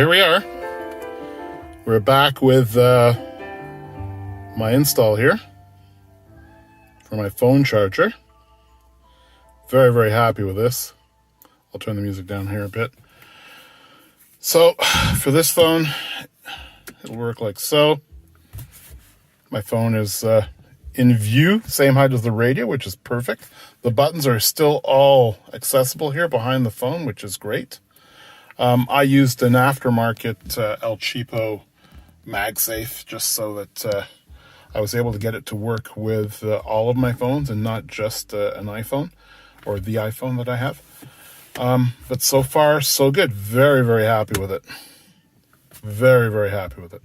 here we are. We're back with my install here for my phone charger. Very, very happy with this. I'll turn the music down here a bit. So for this phone, it'll work like so. My phone is in view, same height as the radio, which is perfect. The buttons are still all accessible here behind the phone, which is great. I used an aftermarket El Cheapo MagSafe just so that I was able to get it to work with all of my phones and not just an iPhone or the iPhone that I have. But so far, so good. Very, very happy with it. Very, very happy with it.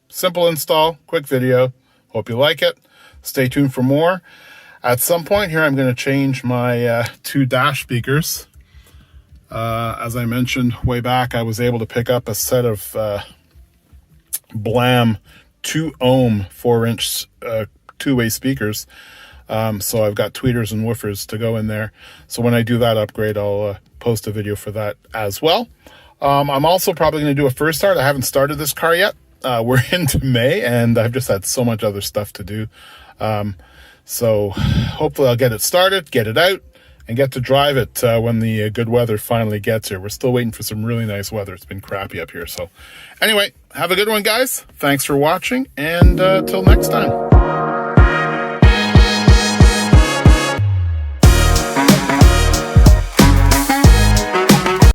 Simple install, quick video. Hope you like it. Stay tuned for more. At some point here, I'm going to change my two dash speakers. As I mentioned way back, I was able to pick up a set of Blam 2-ohm 4-inch two-way speakers. So I've got tweeters and woofers to go in there. So when I do that upgrade, I'll post a video for that as well. I'm also probably going to do a first start. I haven't started this car yet. We're into May, and I've just had so much other stuff to do. So hopefully I'll get it started, get it out, and get to drive it when the good weather finally gets here. We're still waiting for some really nice weather. It's been crappy up here. So anyway, have a good one, guys. Thanks for watching, and till next time.